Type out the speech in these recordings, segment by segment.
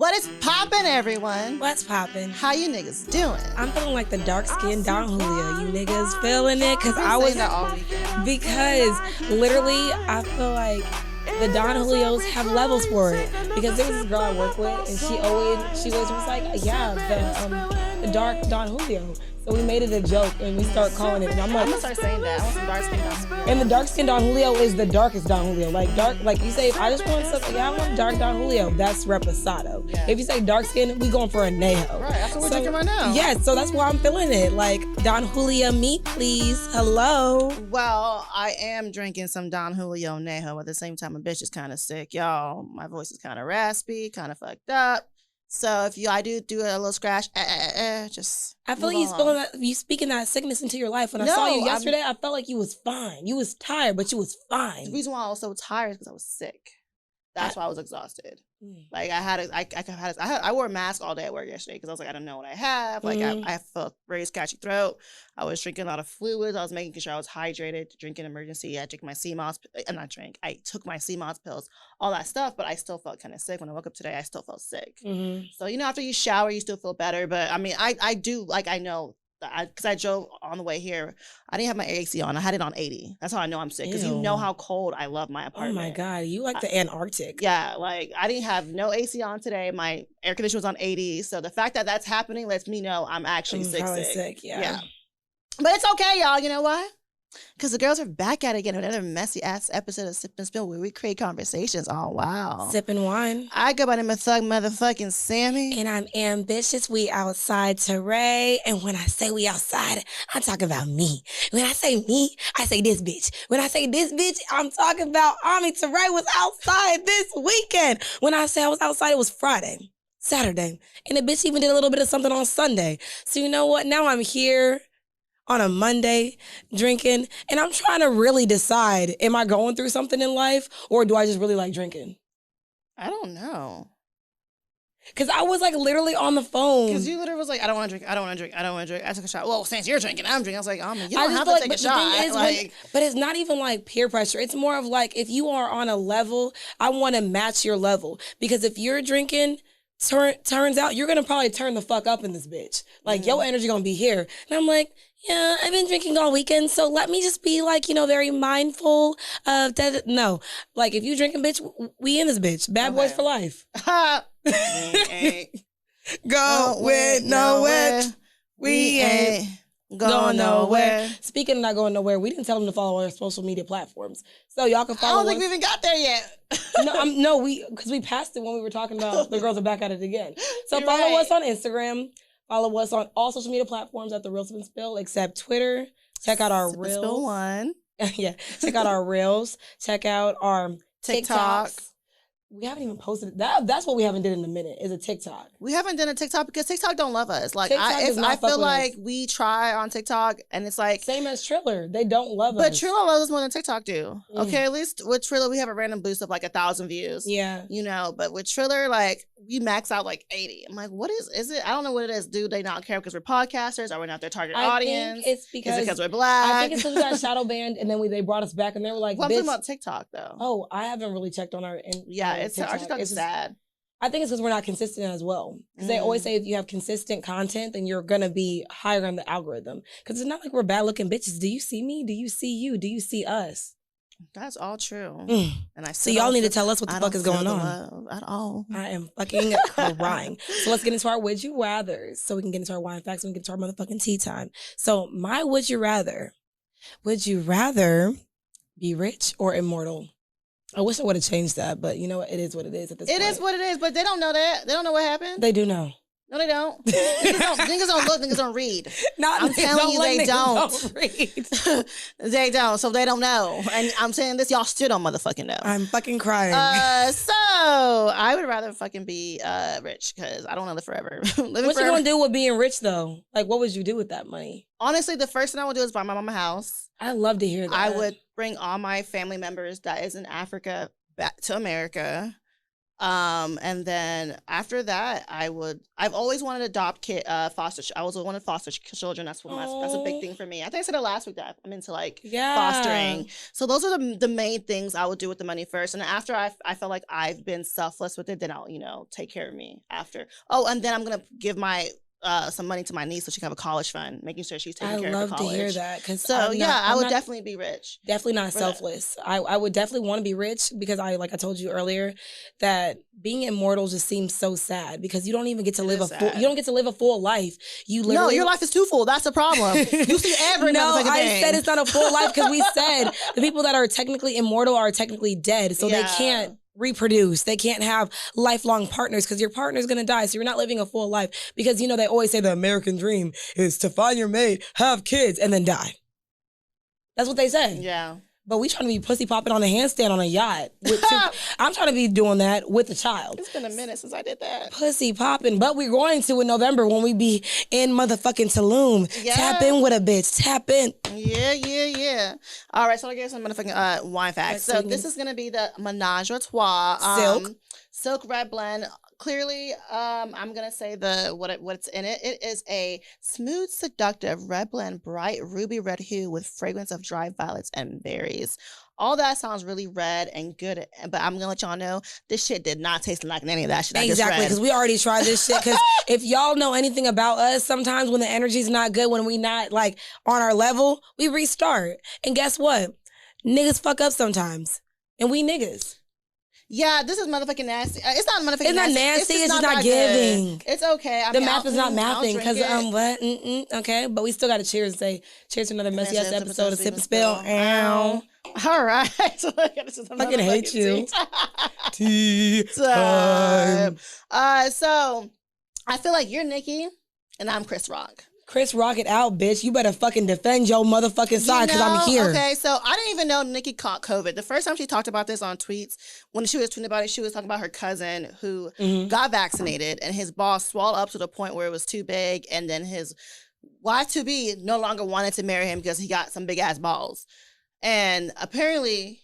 What is poppin', everyone? What's poppin'? How you niggas doing? I'm feeling like the dark-skinned Don Julio. You niggas feeling it? Because literally, I feel like the Don Julios have levels for it. Because there was this girl I work with, and she always was like, yeah, the dark Don Julio. So we made it a joke, and we start calling it. And I'm gonna start saying that. I want some dark skin Don Julio. And the dark skin Don Julio is the darkest Don Julio. Like you say, if I just want something, I want dark Don Julio. That's reposado. Yeah. If you say dark skin, we going for a Nejo. Right, that's what we're drinking right now. Yes, so that's why I'm feeling it. Like Don Julio, me please. Hello. Well, I am drinking some Don Julio Nejo. At the same time, my bitch is kind of sick, y'all. My voice is kind of raspy, kind of fucked up. So if I do a little scratch, just I feel like you speaking that sickness into your life. When I saw you yesterday, I felt like you was fine. You was tired, but you was fine. The reason why I was so tired is because I was sick. That's why I was exhausted. Like I wore a mask all day at work yesterday because I was like, I don't know what I have. Like I felt very scratchy throat. I was drinking a lot of fluids. I was making sure I was hydrated, drinking emergency. I took my I took my CMOS pills, all that stuff, but I still felt kind of sick. When I woke up today, I still felt sick. So, after you shower, you still feel better. But I mean, I do, like, I know, because I drove on the way here, I didn't have my AC on. I had it on 80. That's how I know I'm sick. Because you know how cold I love my apartment. Oh my God, you like the Antarctic. Yeah, like I didn't have no AC on today. My air conditioner was on 80. So the fact that that's happening lets me know I'm actually sick. Yeah. But it's okay, y'all. You know why? Because the girls are back at it again with another messy ass episode of Sip and Spill where we create conversations. Oh, wow. Sipping wine. I go by the name of Thug motherfucking Sammy. And I'm ambitious. We outside Teray. And when I say we outside, I'm talking about me. When I say me, I say this bitch. When I say this bitch, I'm talking about Ami Teray was outside this weekend. When I say I was outside, it was Friday, Saturday. And the bitch even did a little bit of something on Sunday. So you know what? Now I'm here on a Monday drinking, and I'm trying to really decide, am I going through something in life or do I just really like drinking? I don't know. Because I was like literally on the phone. Because you literally was like, I don't want to drink, I don't want to drink, I don't want to drink. I took a shot. Well, since you're drinking, I'm drinking. I was like, you don't have to take a shot. But it's not even like peer pressure. It's more of like, if you are on a level, I want to match your level. Because if you're drinking, turns out you're going to probably turn the fuck up in this bitch. Like, your energy going to be here. And I'm like, yeah, I've been drinking all weekend, so let me just be like, very mindful of that. No, like if you drinking, bitch, we in this bitch. Bad boys for life. We ain't going nowhere. We ain't going nowhere. Speaking of not going nowhere, we didn't tell them to follow our social media platforms. So y'all can follow us. I don't think we even got there yet. Because we passed it when we were talking about the girls are back at it again. So follow us on Instagram. Follow us on all social media platforms at The Real Sip and Spill, except Twitter. Check out our Reels. Spill one. Yeah. Check out our Reels. Check out our TikTok. We haven't even posted it. That's what we haven't did in a minute, is a TikTok. We haven't done a TikTok because TikTok don't love us. Like I feel like we try on TikTok and it's like same as Triller. They don't love us. But Triller loves us more than TikTok do. Okay, at least with Triller we have a random boost of like 1,000 views. Yeah. But with Triller, like we max out like 80. I'm like, what is it? I don't know what it is. Do they not care because we're podcasters? Are we not their target audience? Think it's because we're black. I think it's because we got shadow banned and then they brought us back and they were like, I'm talking about TikTok though. Oh, I haven't really checked on our our TikTok is sad. I think it's because we're not consistent as well. Because they always say if you have consistent content, then you're going to be higher on the algorithm. Because it's not like we're bad looking bitches. Do you see me? Do you see you? Do you see us? That's all true. And so y'all need to tell us what the fuck is going on. At all. I am fucking crying. So let's get into our would you rathers. So we can get into our wine facts. We can get into our motherfucking tea time. So my would you rather. Would you rather be rich or immortal? I wish I would have changed that, but you know what? It is what it is at this point. It is what it is, but they don't know that. They don't know what happened. They do know. No, they don't. Niggas don't look, niggas don't read. I'm telling you, they don't read. They don't, so they don't know. And I'm saying this, y'all still don't motherfucking know. I'm fucking crying. So I would rather fucking be rich because I don't want to live forever. What you gonna do with being rich though? Like, what would you do with that money? Honestly, the first thing I would do is buy my mama a house. I love to hear that. I would bring all my family members that is in Africa back to America. And then after that, I've always wanted to adopt foster. I always wanted foster children. That's that's a big thing for me. I think I said it last week that I'm into like fostering. So those are the main things I would do with the money first. And after I felt like I've been selfless with it, then I'll, take care of me after. Oh, and then I'm going to give some money to my niece so she can have a college fund, making sure she's taking care of her college. I love to hear that. So I would definitely be rich. Definitely not selfless. I would definitely want to be rich because like I told you earlier, that being immortal just seems so sad because you don't even get to live a full life. No, your life is too full. That's the problem. You see every No, I said it's not a full life because we said the people that are technically immortal are technically dead, so they can't reproduce. They can't have lifelong partners because your partner's going to die. So you're not living a full life because, they always say the American dream is to find your mate, have kids, and then die. That's what they say. Yeah. But we trying to be pussy popping on a handstand on a yacht. I'm trying to be doing that with a child. It's been a minute since I did that. Pussy popping. But we're going to in November when we be in motherfucking Tulum. Yeah. Tap in with a bitch. Tap in. Yeah. All right, so I gave some motherfucking wine facts. So this is going to be the Menage a Trois. Silk Red Blend. Clearly, I'm gonna say what's in it. It is a smooth, seductive red blend, bright ruby red hue with fragrance of dry violets and berries. All that sounds really red and good, but I'm gonna let y'all know this shit did not taste like any of that shit. Exactly, because we already tried this shit. Because if y'all know anything about us, sometimes when the energy's not good, when we not like on our level, we restart. And guess what? Niggas fuck up sometimes, and we niggas. Yeah, this is motherfucking nasty. It's not motherfucking nasty. It's not nasty. It's just not giving. Good. It's okay. The math is not mathing because what? Okay, but we still got to cheers and say cheers to another messy ass episode of Sip and Spill. Ow. All right. I fucking hate you. Tea time. So I feel like you're Nikki and I'm Chris Rock. Chris Rock it out, bitch. You better fucking defend your motherfucking side because I'm here. Okay, so I didn't even know Nikki caught COVID. The first time she talked about this on tweets, when she was tweeting about it, she was talking about her cousin who got vaccinated and his balls swelled up to the point where it was too big, and then his wife-to-be no longer wanted to marry him because he got some big-ass balls. And apparently...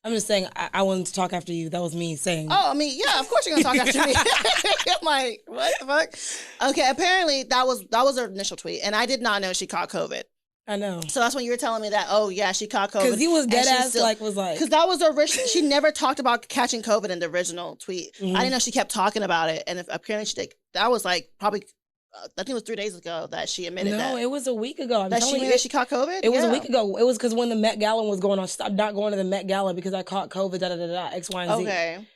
I'm just saying, I wanted to talk after you. That was me saying. Oh, I mean, yeah, of course you're going to talk after me. I'm like, what the fuck? Okay, apparently that was her initial tweet. And I did not know she caught COVID. I know. So that's when you were telling me that, oh, yeah, she caught COVID. Because he was dead ass, was like. Because that was the original. She never talked about catching COVID in the original tweet. I didn't know she kept talking about it. And apparently she did. That was like probably... I think it was 3 days ago that she admitted that. No, it was a week ago. She caught COVID? It was a week ago. It was because when the Met Gala was going on, she stopped not going to the Met Gala because I caught COVID, X, Y, and Z. Okay.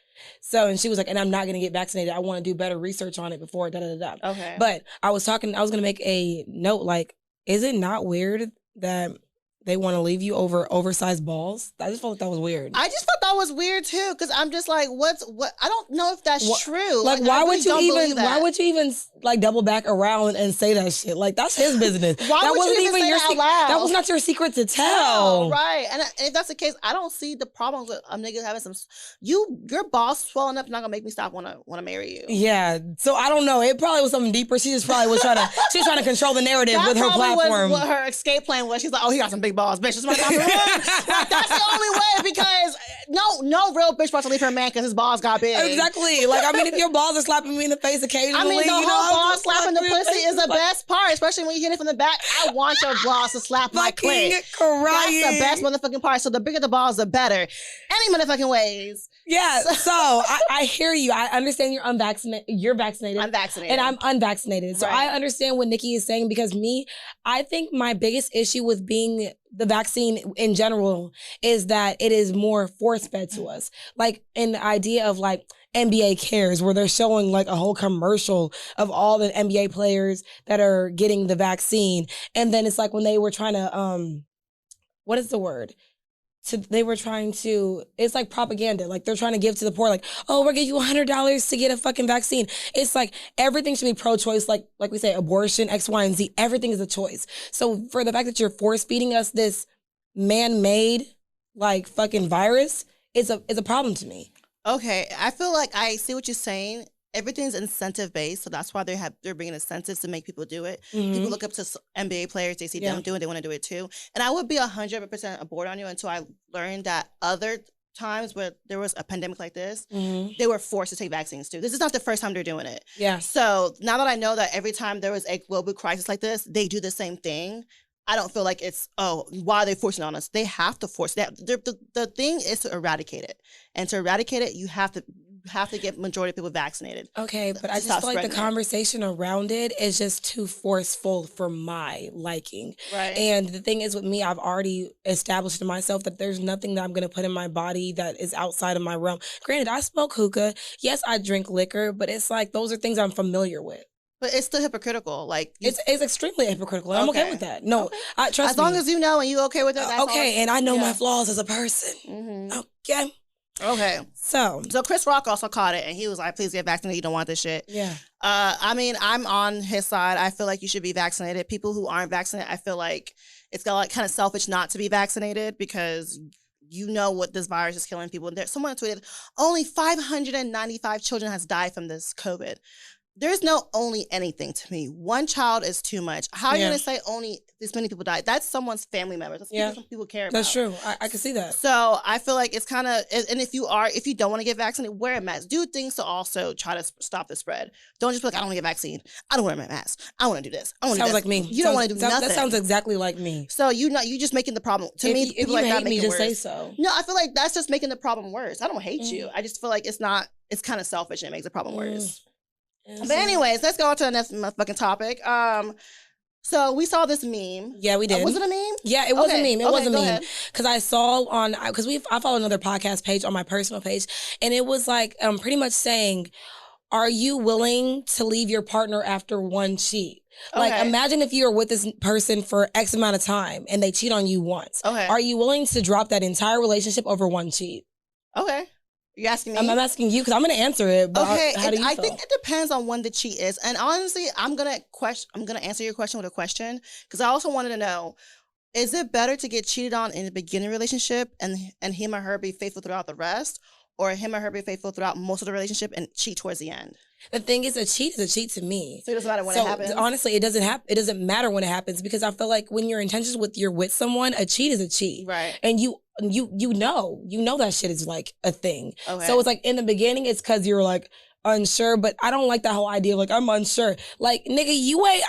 So, and she was like, and I'm not going to get vaccinated. I want to do better research on it before, Okay. But I was going to make a note, like, is it not weird that they want to leave you over oversized balls? I just felt like that was weird. I just thought that was weird too, because I'm just like, what? I don't know if that's true. Like, why would you even like double back around and say that shit? Like, that's his business. Why would you even say that out loud? That was not your secret to tell. Oh, right. And if that's the case, I don't see the problems with niggas having some. Your balls swelling up is not gonna make me stop want to marry you. Yeah. So I don't know. It probably was something deeper. She just probably was trying to control the narrative with her platform. What her escape plan was. She's like, oh, he got some big balls, bitch. Just like, that's the only way, because no real bitch wants to leave her man because his balls got big. Exactly. Like, I mean, if your balls are slapping me in the face occasionally, I mean, the whole ball slapping the pussy is the best part, especially when you hit it from the back. I want your balls to slap my clit. That's the best motherfucking part. So the bigger the balls, the better. Any motherfucking ways. Yeah. So I hear you. I understand you're unvaccinated. You're vaccinated. I'm vaccinated. And I'm unvaccinated. So I understand what Nikki is saying, because I think my biggest issue with being the vaccine in general is that it is more force-fed to us. Like, in the idea of like NBA Cares, where they're showing like a whole commercial of all the NBA players that are getting the vaccine. And then it's like when they were trying to, what is the word? It's like propaganda. Like, they're trying to give to the poor, like, oh, we'll give you $100 to get a fucking vaccine. It's like everything should be pro-choice. Like we say, abortion, X, Y, and Z, everything is a choice. So for the fact that you're force feeding us this man-made like fucking virus, it's a problem to me. Okay, I feel like I see what you're saying. Everything's incentive based, so that's why they're bringing incentives to make people do it. People look up to NBA players, they see them doing it, they want to do it too. And I would be 100% aboard on you until I learned that other times where there was a pandemic like this, Mm-hmm. they were forced to take vaccines too. This is not the first time they're doing it. Yeah. So now that I know that every time there was a global crisis like this, they do the same thing. I don't feel like it's, why are they forcing it on us? They have to force that. The thing is to eradicate it. And to eradicate it, you have to get majority of people vaccinated. Okay, but I just feel like the conversation around it is just too forceful for my liking. Right. And the thing is with me, I've already established to myself that there's nothing that I'm going to put in my body that is outside of my realm. Granted, I smoke hookah. Yes, I drink liquor, but it's like those are things I'm familiar with. But it's still hypocritical. Like it's extremely hypocritical. I'm okay with that. No, I trust as long as you know and you okay with it. That's okay, and I know my flaws as a person. Mm-hmm. Okay. Okay. So Chris Rock also caught it, and he was like, "Please get vaccinated. You don't want this shit." Yeah. I mean, I'm on his side. I feel like you should be vaccinated. People who aren't vaccinated, I feel like it's kind of selfish not to be vaccinated because you know what this virus is killing people. And someone tweeted, only 595 children has died from this COVID. There's no only anything to me. One child is too much. How are you going to say only this many people died? That's someone's family member. That's people some people care about. That's true. I can see that. So I feel like it's kind of, and if you don't want to get vaccinated, wear a mask. Do things to also try to stop the spread. Don't just be like, I don't want to get vaccine. I don't wear my mask. I want to do this. I want to do this. Sounds like me. You don't want to do nothing. That sounds exactly like me. So you just making the problem. To me, if you like hate that me, make just it worse. say so. No, I feel like that's just making the problem worse. I don't hate you. I just feel like it's kind of selfish and it makes the problem worse. But anyways, let's go on to the next motherfucking topic. So we saw this meme. Yeah, we did. Was it a meme? Yeah, it was a meme. It was a meme. Because I saw I follow another podcast page on my personal page, and it was like pretty much saying, are you willing to leave your partner after one cheat? Like, imagine if you're with this person for X amount of time and they cheat on you once. Okay. Are you willing to drop that entire relationship over one cheat? Okay. You asking me? I'm asking you because I'm going to answer it. But okay, how do you feel? I think it depends on when the cheat is. And honestly, I'm gonna answer your question with a question because I also wanted to know: is it better to get cheated on in the beginning relationship and him or her be faithful throughout the rest, or him or her be faithful throughout most of the relationship and cheat towards the end? The thing is, a cheat to me. So it doesn't matter when it happens? Honestly, it doesn't happen. It doesn't matter when it happens because I feel like when your intentions you're with someone, a cheat is a cheat. Right. And you know that shit is like a thing. Okay. So it's like in the beginning, it's because you're like unsure, but I don't like that whole idea of like, I'm unsure. Like, nigga,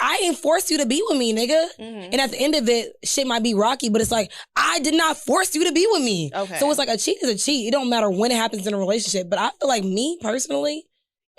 I ain't forced you to be with me, nigga. Mm-hmm. And at the end of it, shit might be rocky, but it's like, I did not force you to be with me. Okay. So it's like a cheat is a cheat. It don't matter when it happens in a relationship. But I feel like me personally,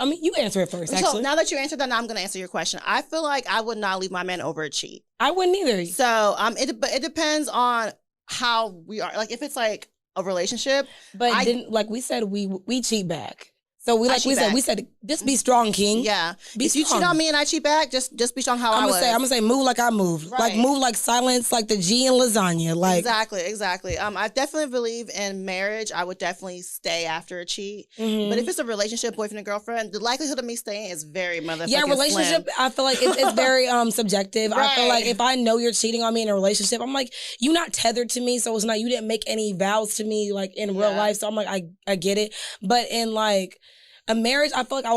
I mean, you answer it first, actually. So now that you answered that, now I'm going to answer your question. I feel like I would not leave my man over a cheat. I wouldn't either. So it depends on how we are. Like, if it's like a relationship. But like we said, we cheat back. So we said, just be strong, king. Yeah. If you cheat on me and I cheat back, just be strong how I was. I'm gonna say move like I moved. Right. Like move like silence, like the G in lasagna. Like Exactly. I definitely believe in marriage. I would definitely stay after a cheat. Mm-hmm. But if it's a relationship, boyfriend and girlfriend, the likelihood of me staying is very motherfucking relationship, slim. I feel like it's very subjective. Right. I feel like if I know you're cheating on me in a relationship, I'm like, you're not tethered to me, so it's not, you didn't make any vows to me like in real life. So I'm like, I get it. But in like a marriage, I feel like I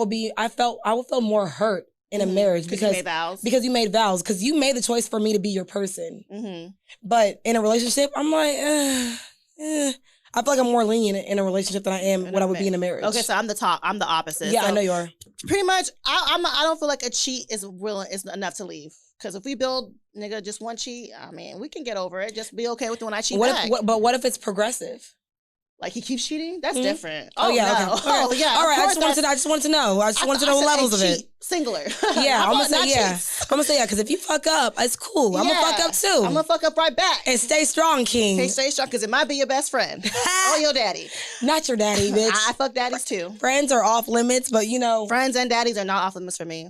would feel more hurt in a marriage because you made vows. Because you made vows. Because you made the choice for me to be your person. Mm-hmm. But in a relationship, I'm like, I feel like I'm more lenient in a relationship than I am what I would be in a marriage. Okay, so I'm the opposite. Yeah, so I know you are. Pretty much, I don't feel like a cheat is enough to leave. Because if we build, nigga, just one cheat, I mean, we can get over it. Just be okay with when I cheat back. But what if it's progressive? Like he keeps cheating? That's different. Oh yeah. No. Okay. Oh yeah. All right. I just want to know. I just want to know the levels of it. Singular. Yeah. I'm gonna say yeah. Because if you fuck up, it's cool. I'm gonna fuck up too. I'm gonna fuck up right back. And stay strong, king. Okay, stay strong because it might be your best friend or your daddy. Not your daddy, bitch. I fuck daddies too. Friends are off limits, but friends and daddies are not off limits for me.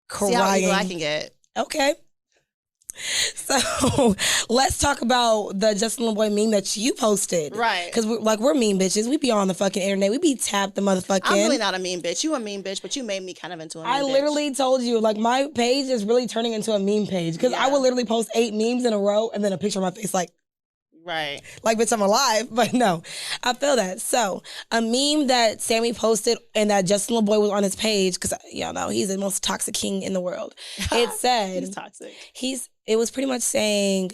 Crying. See how evil I can get. Okay. So let's talk about the Justin LeBoy meme that you posted. Right. Because we're mean bitches. We be on the fucking internet. We be tapped the motherfucking. I'm really not a mean bitch. You a mean bitch, but you made me kind of into a mean bitch. I literally told you, like, my page is really turning into a meme page. Because I would literally post 8 memes in a row and then a picture of my face like, right. Like, bitch, I'm alive. But no, I feel that. So, a meme that Sammy posted and that Justin LeBoy was on his page, because y'all know he's the most toxic king in the world. It said... He's toxic. It was pretty much saying,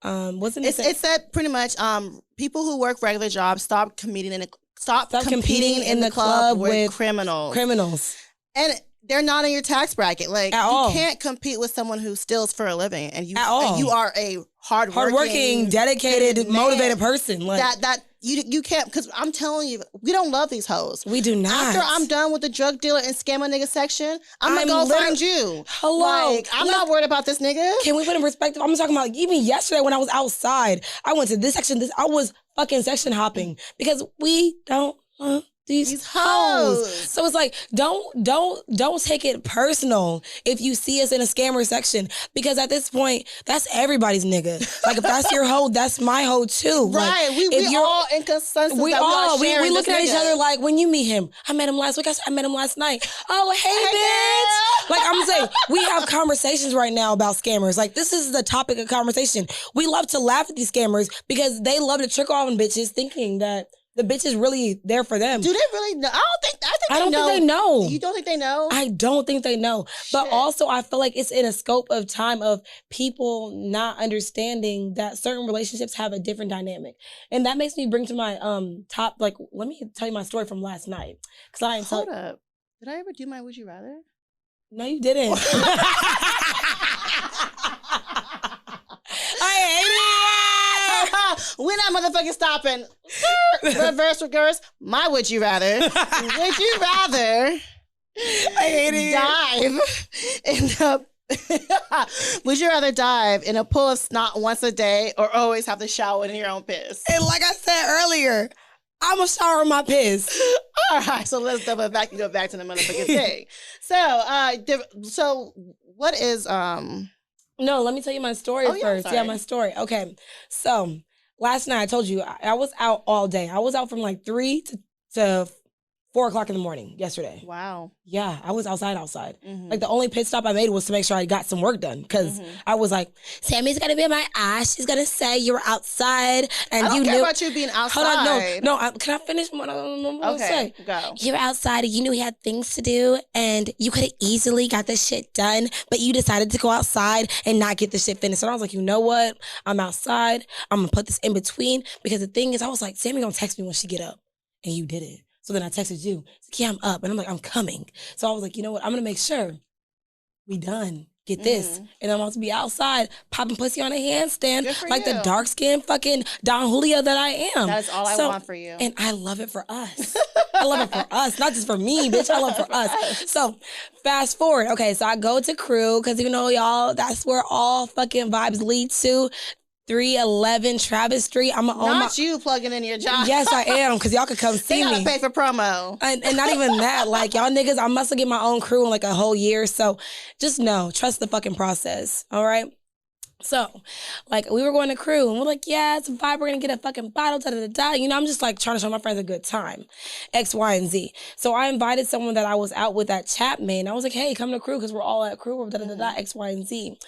Wasn't it? It said pretty much people who work regular jobs stop competing in the club with criminals. And they're not in your tax bracket. Like you can't compete with someone who steals for a living, and you are a hardworking, dedicated, motivated person. Like that you can't, because I'm telling you, we don't love these hoes. We do not. After I'm done with the drug dealer and scam a nigga section, I'm gonna go find you. Hello, like I'm not worried about this nigga. Can we put in perspective? I'm talking about even yesterday when I was outside. I went to this section. I was fucking section hopping because we don't want these hoes. So it's like, don't take it personal if you see us in a scammer section, because at this point, that's everybody's nigga. Like if that's your hoe, that's my hoe too. Right. Like, we all in consensus. We looking at each other like, when you meet him, I met him last week. I met him last night. Oh, hey bitch. Like I'm saying, we have conversations right now about scammers. Like this is the topic of conversation. We love to laugh at these scammers because they love to trick off on bitches thinking that the bitch is really there for them. Do they really know? I don't think they know. You don't think they know? I don't think they know. Shit. But also, I feel like it's in a scope of time of people not understanding that certain relationships have a different dynamic. And that makes me bring to my top, like, let me tell you my story from last night. Because I ain't Hold up. Did I ever do my Would You Rather? No, you didn't. I hate it. We're not motherfucking stopping. Reverse. My Would You Rather. Would you rather I hate it. Would you rather dive in a pool of snot once a day or always have to shower in your own piss? And like I said earlier, I'm gonna shower in my piss. All right, so let's double back and go back to the motherfucking thing. So what is No, let me tell you my story first. Yeah, my story. Okay, so last night I told you I was out all day. I was out from like 3 to 4 o'clock in the morning yesterday. Wow. Yeah, I was outside. Mm-hmm. Like the only pit stop I made was to make sure I got some work done, because I was like, Sammy's gonna be in my ass. She's gonna say you were outside and I don't care about you being outside. Hold on, no. Can I finish what I'm gonna say? Go. You were outside and you knew you had things to do and you could have easily got this shit done, but you decided to go outside and not get the shit finished. So I was like, you know what? I'm outside. I'm gonna put this in between, because the thing is, I was like, Sammy gonna text me when she get up, and you didn't. So then I texted you. Like, yeah, I'm up. And I'm like, I'm coming. So I was like, you know what? I'm going to make sure we done. Get this. And I'm about to be outside popping pussy on a handstand like the dark-skinned fucking Don Julio that I am. That is all I want for you. And I love it for us. I love it for us. Not just for me, bitch. I love it for us. So fast forward. Okay, so I go to Crew, because even though y'all, that's where all fucking vibes lead to. 311 Travis Street. I'm not you plugging in your job. Yes, I am, because y'all could come see me. They gotta pay for promo. And not even that. Like, y'all niggas, I must have get my own crew in like a whole year. So just know, trust the fucking process. All right? So, like, we were going to Crew, and we're like, yeah, it's a vibe. We're going to get a fucking bottle, da-da-da-da. You know, I'm just, like, trying to show my friends a good time. X, Y, and Z. So I invited someone that I was out with at Chapman. I was like, hey, come to Crew, because we're all at Crew, da-da-da-da, X, Y, and Z.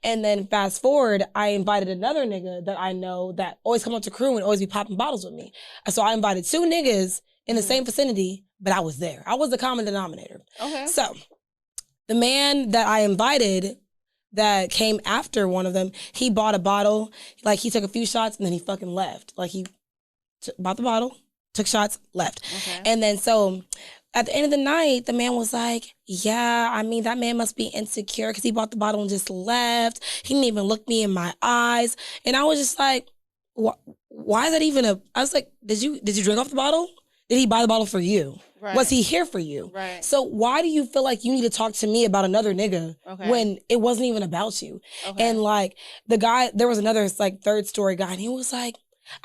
And then fast forward, I invited another nigga that I know that always come up to Crew and always be popping bottles with me. So I invited 2 niggas in the same vicinity, but I was there. I was the common denominator. Okay. So the man that I invited that came after one of them, he bought a bottle, like he took a few shots and then he fucking left. Like he bought the bottle, took shots, left. Okay. And then so at the end of the night, the man was like, yeah, I mean, that man must be insecure because he bought the bottle and just left. He didn't even look me in my eyes. And I was just like, why is that even I was like, did you drink off the bottle? Did he buy the bottle for you? Right. Was he here for you? Right. So why do you feel like you need to talk to me about another nigga when it wasn't even about you? Okay. And like the guy, there was another like third story guy, and he was like,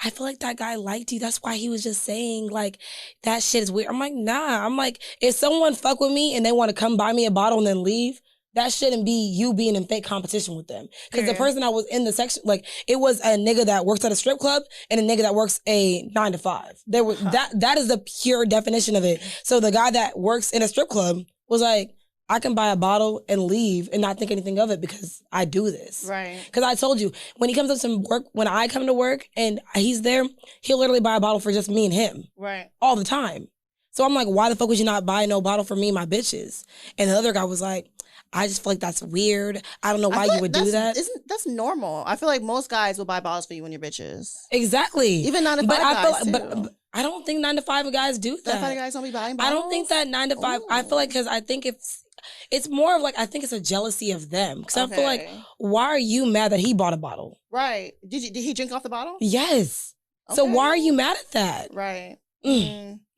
I feel like that guy liked you. That's why he was just saying like that shit is weird. I'm like, nah. I'm like, if someone fuck with me and they want to come buy me a bottle and then leave, that shouldn't be you being in fake competition with them. Because the person I was in the section, like, it was a nigga that works at a strip club and a nigga that works a 9 to 5. There was that is the pure definition of it. So the guy that works in a strip club was like, I can buy a bottle and leave and not think anything of it because I do this. Right. Because I told you, when he comes up to work, when I come to work and he's there, he'll literally buy a bottle for just me and him. Right. All the time. So I'm like, why the fuck would you not buy no bottle for me and my bitches? And the other guy was like, I just feel like that's weird. I don't know why you would do that. That's normal. I feel like most guys will buy bottles for you and your bitches. Exactly. Even 9 to 5 guys too. But I don't think 9 to 5 guys do that. 9 to 5 guys don't be buying bottles? I don't think that 9 to 5. Ooh. I feel like because I think it's more of like, I think it's a jealousy of them. Because I feel like, why are you mad that he bought a bottle? Right. Did he drink off the bottle? Yes. Okay. So why are you mad at that? Right.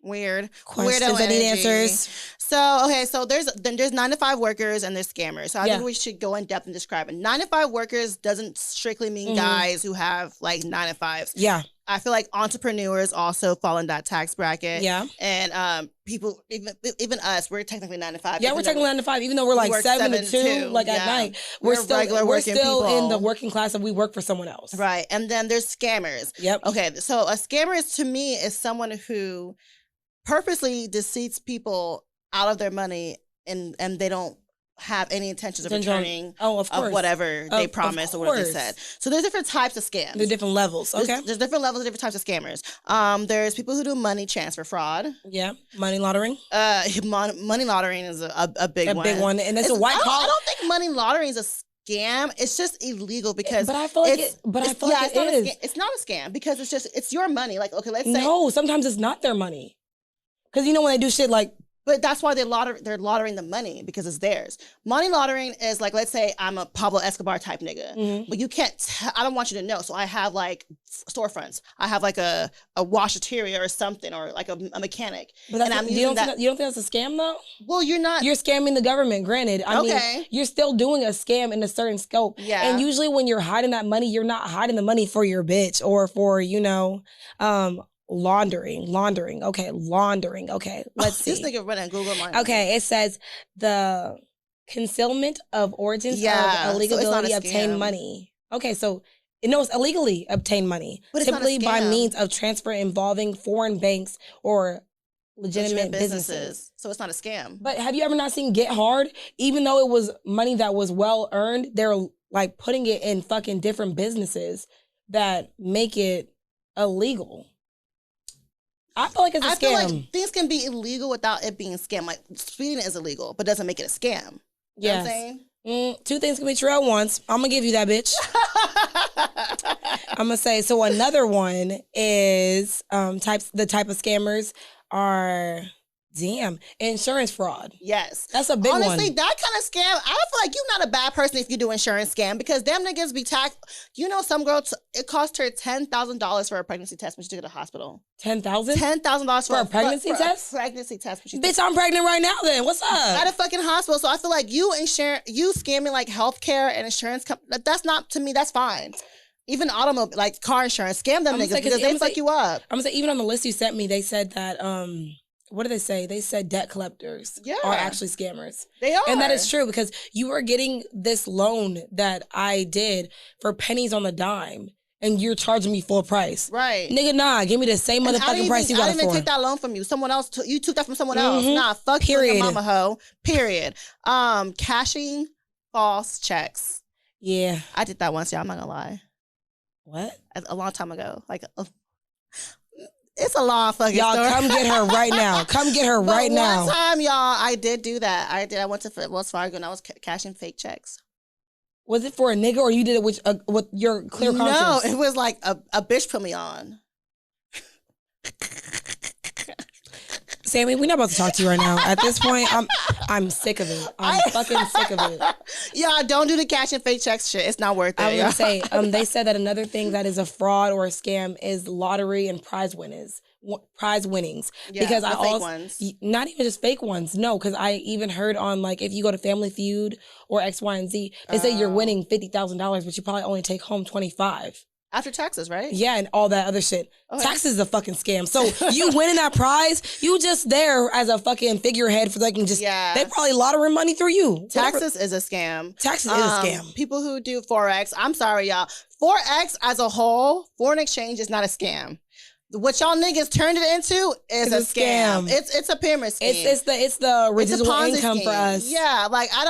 Weird. Questions that need answers. So there's 9 to 5 workers and there's scammers. So I think we should go in depth and describe it. 9 to 5 workers doesn't strictly mean guys who have like 9 to 5s. Yeah. I feel like entrepreneurs also fall in that tax bracket. Yeah. And people, even us, we're technically 9 to 5. Yeah, we're technically 9 to 5, even though we're like 7 to 2, like at night. We're still in the working class and we work for someone else. Right. And then there's scammers. Yep. Okay. So a scammer to me is someone who purposely deceits people out of their money and they don't have any intentions of returning of whatever they promised or whatever they said. So there's different types of scams. There's different levels. Okay. There's different levels of different types of scammers. There's people who do money transfer fraud. Yeah. Money laundering. Money laundering is a big one. A big one. And it's a white collar. I don't think money laundering is a scam. It's just illegal because I feel like it is. It's not a scam because it's your money. Like, okay, let's say no, sometimes it's not their money. Because you know when they do shit like, but that's why they're laundering the money because it's theirs. Money laundering is like, let's say I'm a Pablo Escobar type nigga, but you can't. I don't want you to know. So I have like storefronts. I have like a washateria or something, or like a mechanic. But you don't think that's a scam though? Well, you're not. You're scamming the government. Granted, I mean, you're still doing a scam in a certain scope. Yeah. And usually when you're hiding that money, you're not hiding the money for your bitch or for laundering. Okay, laundering. Okay, let's see. This nigga running Google mine. Okay, it says the concealment of origins of illegally obtained money. Okay, so it's illegally obtained money, but typically by means of transfer involving foreign banks or legitimate businesses. So it's not a scam. But have you ever not seen Get Hard? Even though it was money that was well earned, they're like putting it in fucking different businesses that make it illegal. I feel like it's a scam. I feel like things can be illegal without it being a scam. Like speeding is illegal, but doesn't make it a scam. You know what I'm saying? Two things can be true at once. I'm going to give you that, bitch. I'm going to say, so another one is the type of scammers are... Damn, insurance fraud. Yes. That's a big one. Honestly, that kind of scam, I feel like you're not a bad person if you do insurance scam because them niggas be taxed. You know, some girl, it cost her $10,000 for a pregnancy test when she took it to the hospital. $10,000? $10,000 for a pregnancy test? A pregnancy test. Bitch, I'm pregnant right now then. What's up? At a fucking hospital. So I feel like you scamming like healthcare and insurance, that's not, to me, that's fine. Even automobile, like car insurance, scam them niggas because they fuck you up. I'm gonna say, even on the list you sent me, they said that, what did they say? They said debt collectors are actually scammers. They are. And that is true because you are getting this loan that I did for pennies on the dime and you're charging me full price. Right. Nigga, nah, give me the same motherfucking price you got it for. I didn't even take that loan from you. Someone else, you took that from someone else. Nah, fuck you and your mama hoe. Period. Cashing false checks. Yeah. I did that once, y'all. I'm not gonna lie. What? A long time ago. Like, it's a long fucking y'all story. Come get her right now. Come get her right now. One time, y'all, I did do that. I went to Wells Fargo and I was cashing fake checks. Was it for a nigga or you did it with your clear conscience? No, it was like a bitch put me on. Sammy, we're not about to talk to you right now. At this point, I'm sick of it. I'm fucking sick of it. Y'all, don't do the cash and fake checks shit. It's not worth it. I was gonna say, they said that another thing that is a fraud or a scam is lottery and prize winnings. Yeah, because I fake ones. Not even just fake ones. No, because I even heard on like if you go to Family Feud or X, Y, and Z, they say you're winning $50,000, but you probably only take home 25. After taxes, right? Yeah, and all that other shit. Okay. Taxes is a fucking scam. So you winning that prize, you just there as a fucking figurehead for like just they probably lottery money through you. Taxes is a scam. Taxes is a scam. People who do Forex, I'm sorry, y'all. Forex as a whole, foreign exchange is not a scam. what y'all niggas turned it into is a scam. It's a pyramid scheme. It's the residual income scheme for us. Yeah, like I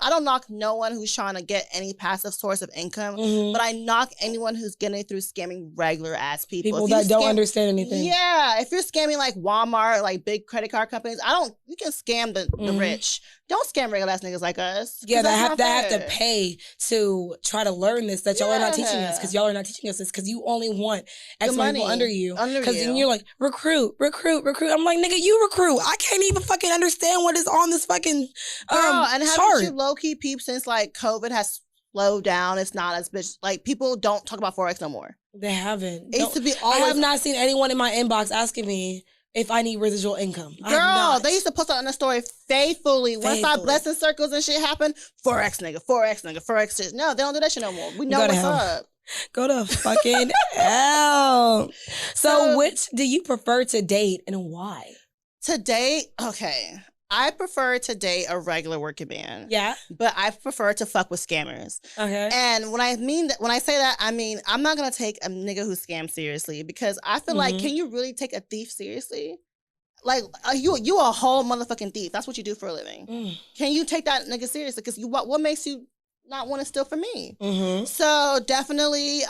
don't knock no one who's trying to get any passive source of income, but I knock anyone who's getting it through scamming regular ass people. People that don't understand anything. Yeah, if you're scamming like Walmart, like big credit card companies, you can scam the rich. Don't scam regular ass niggas like us. Yeah, that have to pay to try to learn this that y'all are not teaching us, because y'all are not teaching us this because you only want X money people under you. Because then you're like, recruit. I'm like, nigga, you recruit. I can't even fucking understand what is on this fucking and chart. Haven't you low-key peep since like COVID has slowed down? It's not as bitch. Like people don't talk about Forex no more. They haven't. It used to be always. I have not seen anyone in my inbox asking me if I need residual income. Girl, they used to post out on the story faithfully. Once our blessing circles and shit happened, Forex nigga, shit. No, they don't do that shit no more. We know what's up. Go to fucking hell. So which do you prefer to date and why? To date? Okay. I prefer to date a regular working man. Yeah. But I prefer to fuck with scammers. Okay. And when I say that, I mean, I'm not going to take a nigga who scams seriously, because I feel like, can you really take a thief seriously? Like, you a whole motherfucking thief. That's what you do for a living. Can you take that nigga seriously? Because what makes you not want to steal from me? So definitely,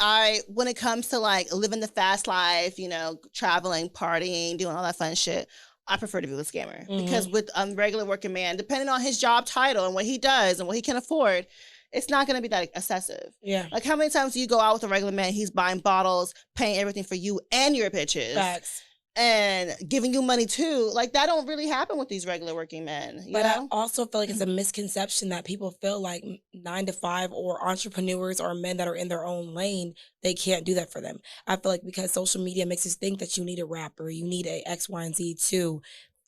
when it comes to like living the fast life, you know, traveling, partying, doing all that fun shit, I prefer to be with a scammer, because with a regular working man, depending on his job title and what he does and what he can afford, it's not going to be that excessive. Yeah. Like, how many times do you go out with a regular man, he's buying bottles, paying everything for you and your bitches. Facts. And giving you money too. Like, that don't really happen with these regular working men. You know? I also feel like it's a misconception that people feel like 9 to 5 or entrepreneurs or men that are in their own lane, they can't do that for them. I feel like because social media makes us think that you need a rapper, you need a X, Y, and Z to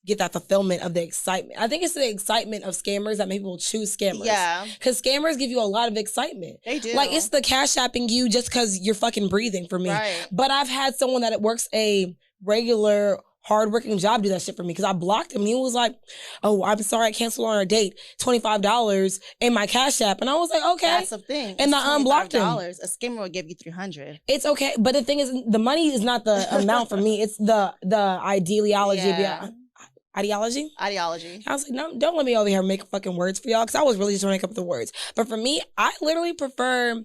get that fulfillment of the excitement. I think it's the excitement of scammers that make people choose scammers. Yeah. Because scammers give you a lot of excitement. They do. Like, it's the cash apping you just because you're fucking breathing for me. Right. But I've had someone that works a regular hardworking job do that shit for me, because I blocked him and he was like, oh, I'm sorry, I canceled on our date, $25 in my Cash App. And I was like, okay. That's the thing. And I unblocked him. A scammer will give you $300. It's okay. But the thing is, the money is not the amount for me. It's the ideology. Yeah. Ideology? Ideology. I was like, no, don't let me over here make fucking words for y'all, because I was really just trying to make up the words. But for me, I literally prefer...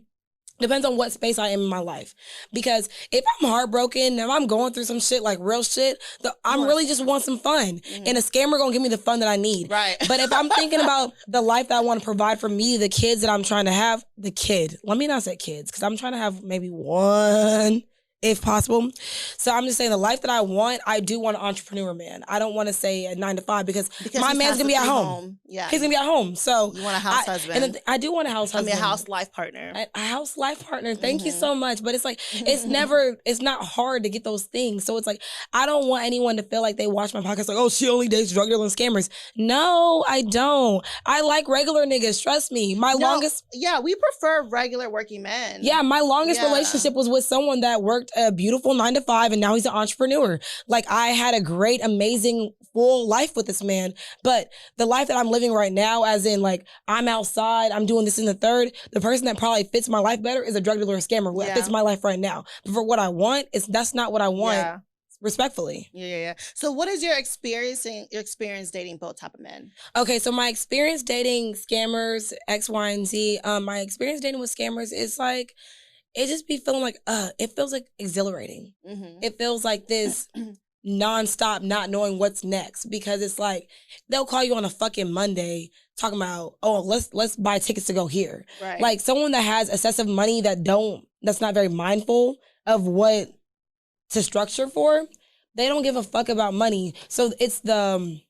Depends on what space I am in my life. Because if I'm heartbroken, if I'm going through some shit, like real shit, I'm really just want some fun. And a scammer gonna give me the fun that I need. Right. But if I'm thinking about the life that I want to provide for me, the kids that I'm trying to have, let me not say kids, because I'm trying to have maybe one, if possible. So I'm just saying, the life that I want, I do want an entrepreneur man. I don't want to say a 9 to 5, because my man's gonna be at home. Yeah, he's gonna be at home. So you want a house husband, and I do want a house husband. I mean, a house life partner. A house life partner. Thank you so much. But it's like, it's not hard to get those things. So it's like, I don't want anyone to feel like they watch my podcast like, oh, she only dates drug dealers and scammers. No, I don't. I like regular niggas. Trust me. Yeah, we prefer regular working men. Yeah, my longest relationship was with someone that worked a beautiful 9 to 5, and now he's an entrepreneur. Like, I had a great, amazing, full life with this man. But the life that I'm living right now, as in, like, I'm outside, I'm doing this in the third, the person that probably fits my life better is a drug dealer or scammer. That fits my life right now. But for what I want, that's not what I want. Yeah. Respectfully. Yeah. So what is your experience dating both type of men? Okay, so my experience dating scammers, X, Y, and Z, my experience dating with scammers is like, it just be feeling like, it feels like exhilarating. It feels like this nonstop not knowing what's next, because it's like, they'll call you on a fucking Monday talking about, oh, let's buy tickets to go here. Right. Like, someone that has excessive money that's not very mindful of what to structure for, they don't give a fuck about money. So it's the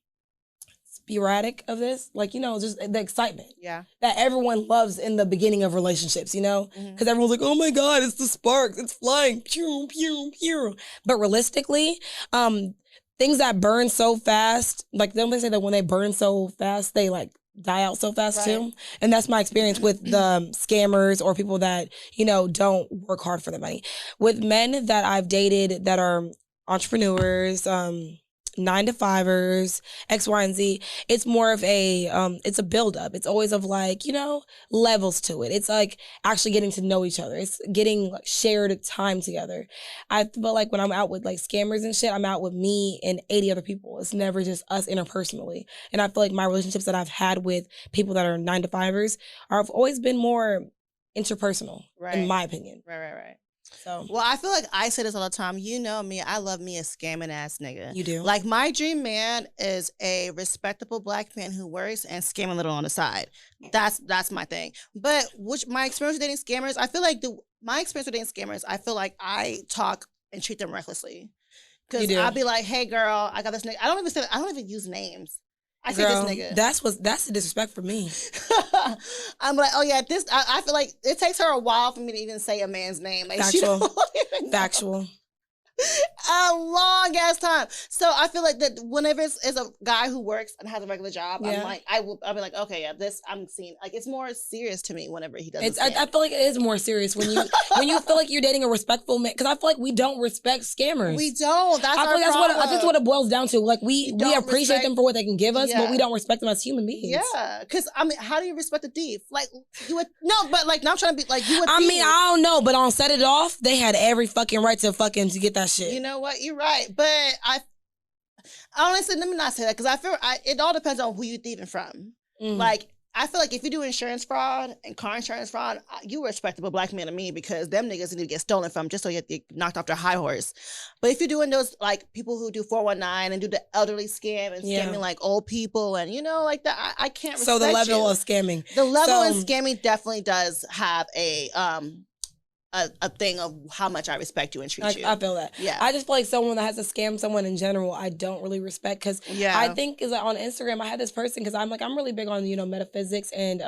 sporadic of this, like, you know, just the excitement that everyone loves in the beginning of relationships, you know, because everyone's like, oh my God, it's the sparks, it's flying, pew, pew, pew. But realistically, things that burn so fast, like, don't they say that when they burn so fast, they like die out so fast too? And that's my experience with the scammers or people that, you know, don't work hard for the money. With men that I've dated that are entrepreneurs, 9-to-5ers, X, Y, and Z. It's more of a it's a buildup. It's always of like, you know, levels to it. It's like actually getting to know each other. It's getting like shared time together. I feel like when I'm out with like scammers and shit, I'm out with me and 80 other people. It's never just us interpersonally. And I feel like my relationships that I've had with people that are 9-to-5ers have always been more interpersonal, in my opinion. Right. So, well, I feel like I say this all the time. You know me, I love me a scamming ass nigga. You do? Like, my dream man is a respectable black man who works and scamming a little on the side. That's my thing. But my experience with dating scammers, I feel like my experience with dating scammers, I feel like I talk and treat them recklessly. Because I'll be like, hey girl, I got this nigga. I don't even use names. I say girl, this nigga. That's the disrespect for me. I'm like, oh yeah, I feel like it takes her a while for me to even say a man's name. Like, Factual. A long ass time. So I feel like that whenever it's a guy who works and has a regular job, I'm like, I'll be like, okay, yeah, this I'm seeing. Like, it's more serious to me whenever he does. I feel like it is more serious when you feel like you're dating a respectful man. Because I feel like we don't respect scammers. We don't. That's our problem. I think that's what it boils down to. Like we appreciate them for what they can give us, but we don't respect them as human beings. Yeah, because I mean, how do you respect a thief? Like you would but like now I'm trying to be like you would. I mean, I don't know, but on Set It Off, they had every fucking right to get that shit. You know what? You're right, but I honestly, let me not say that because I feel it all depends on who you're thieving from. Like, I feel like if you do insurance fraud and car insurance fraud, you a respectable black man to me because them niggas need to get stolen from just so you get knocked off their high horse. But if you're doing those like people who do 419 and do the elderly scam and scamming like old people and you know like that, I can't. So the level of scamming, of scamming definitely does have a thing of how much I respect you and treat you. I feel that. Yeah. I just feel like someone that has to scam someone in general, I don't really respect because I think is on Instagram I had this person because I'm really big on metaphysics and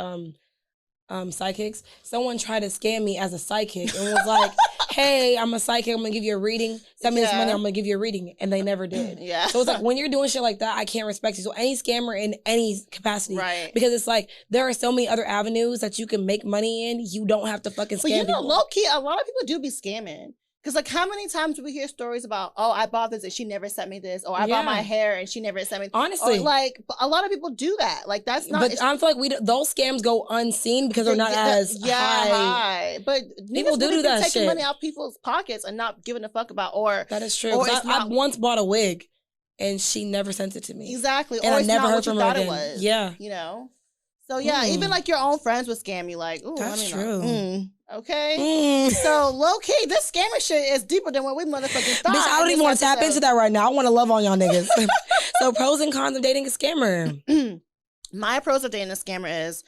psychics. Someone tried to scam me as a psychic and was like, hey, I'm a psychic, I'm gonna give you a reading. Send me this money, I'm gonna give you a reading. And they never did. So it's like when you're doing shit like that, I can't respect you. So any scammer in any capacity. Right. Because it's like there are so many other avenues that you can make money in. You don't have to fucking scam people. Low key, a lot of people do be scamming. Because, like, how many times do we hear stories about, oh, I bought this and she never sent me this, or I bought my hair and she never sent me. Honestly, like, a lot of people do that. Like, that's not. But I feel like those scams go unseen because they're not as high. But people do that taking shit. Money out people's pockets and not giving a fuck about. Or that is true. Or I once bought a wig and she never sent it to me. Exactly. And or I never heard from her her again. It was. Yeah. You know. So yeah, even like your own friends would scam you. Like, ooh, that's true. Okay. So low key, this scammer shit is deeper than what we motherfucking thought. Bitch, I don't even want to tap into that right now. I want to love on y'all niggas. So pros and cons of dating a scammer. My pros of dating a scammer is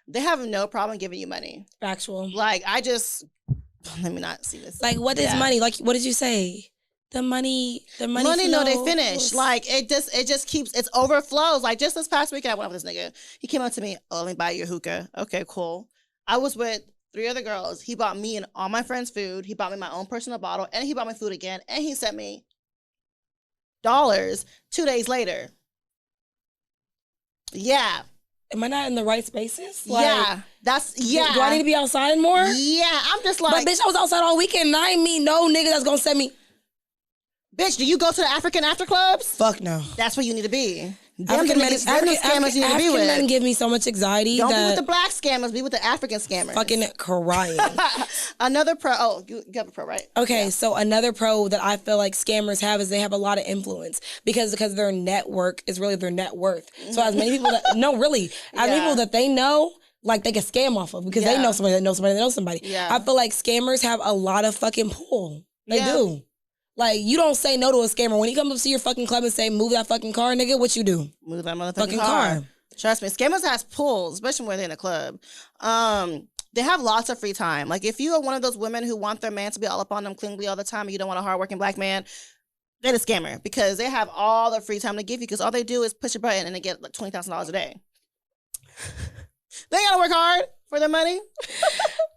they have no problem giving you money. Factual. Like let me not see this. Like what is money? Like what did you say? The money. No, they finish. Like it just keeps, it overflows. Like just this past weekend, I went up with this nigga. He came up to me, oh, let me buy you a hookah. Okay, cool. I was with 3 other girls. He bought me and all my friends food. He bought me my own personal bottle, and he bought me food again. And he sent me $2 2 days later. Yeah. Am I not in the right spaces? Like, yeah. Do I need to be outside more? Yeah. I'm just like. But bitch, I was outside all weekend and I ain't meet no nigga that's gonna send me. Bitch, do you go to the African after clubs? Fuck no. That's where you need to be. African men give me so much anxiety. Don't be with the black scammers. Be with the African scammers. Fucking crying. Another pro. Oh, you have a pro, right? Okay, so another pro that I feel like scammers have is they have a lot of influence because their network is really their net worth. So as many people that many people that they know. Like they can scam off of because they know somebody that knows somebody that knows somebody. Yeah. I feel like scammers have a lot of fucking pull. They do. Like, you don't say no to a scammer. When he comes up to your fucking club and say, move that fucking car, nigga, what you do? Move that motherfucking car. Trust me, scammers has pulls, especially when they're in a club. They have lots of free time. Like, if you are one of those women who want their man to be all up on them cleanly all the time and you don't want a hardworking black man, they're a scammer because they have all the free time to give you because all they do is push a button and they get like $20,000 a day. They gotta work hard for their money.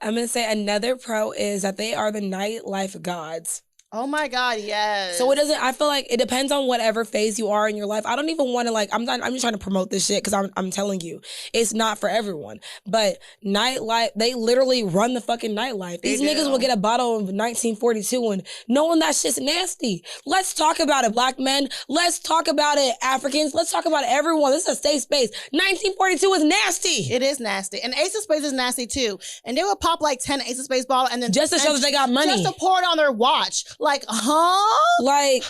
I'm gonna say another pro is that they are the nightlife gods. Oh my God, yes. So it doesn't, I feel like it depends on whatever phase you are in your life. I don't even want to like, I'm just trying to promote this shit because I'm telling you, it's not for everyone. But nightlife, they literally run the fucking nightlife. These niggas will get a bottle of 1942 and knowing that shit's nasty. Let's talk about it, black men. Let's talk about it, Africans. Let's talk about it, everyone. This is a safe space. 1942 is nasty. It is nasty. And Ace of Spades is nasty too. And they would pop like 10 Ace of Spades bottles and then just to show that they got money. Just to pour it on their watch. Like, huh? Like,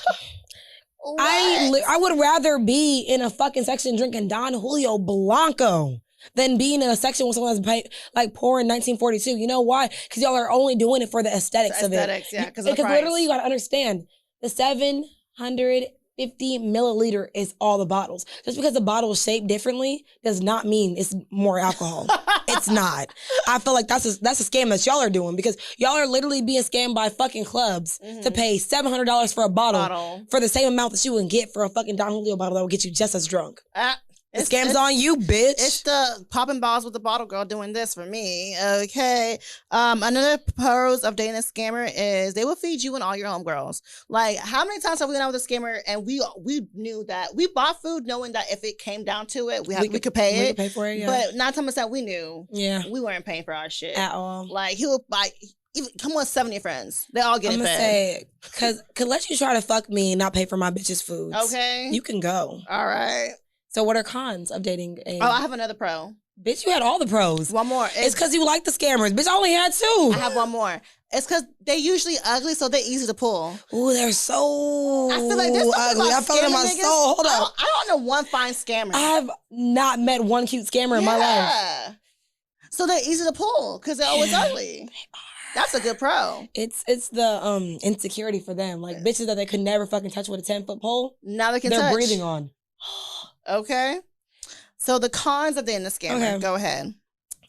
I would rather be in a fucking section drinking Don Julio Blanco than being in a section with someone that's like pouring 1942. You know why? Because y'all are only doing it for the aesthetics of it. Aesthetics, yeah. Because literally you got to understand, the 750 milliliter is all the bottles. Just because the bottle is shaped differently does not mean it's more alcohol. It's not. I feel like that's a scam that y'all are doing because y'all are literally being scammed by fucking clubs to pay $700 for a bottle for the same amount that you would get for a fucking Don Julio bottle that will get you just as drunk. The scam's on you, bitch. It's the popping balls with the bottle girl doing this for me. Okay. Another pros of dating a scammer is they will feed you and all your homegirls. Like, how many times have we been out with a scammer and we knew that we bought food knowing that if it came down to it, we could pay it. We could pay for it, yeah. But 9 times out of 10, we knew. Yeah. We weren't paying for our shit. At all. Like, he would buy... Even, come on, 70 friends. They all get it fed. Say, cause let you try to fuck me and not pay for my bitch's food. Okay. You can go. All right. So what are cons of dating a... Oh, I have another pro. Bitch, you had all the pros. One more. It's because you like the scammers. Bitch, I only had 2. I have one more. It's because they usually ugly, so they're easy to pull. Ooh, they're so I feel like there's ugly. I feel it in my soul. Hold on. I don't know one fine scammer. I have not met one cute scammer in my life. So they're easy to pull because they're always ugly. They are. That's a good pro. It's the insecurity for them. Like bitches that they could never fucking touch with a 10-foot pole. Now they can they're touch. breathing on. Okay. So the cons of dating a scammer. Okay. Go ahead.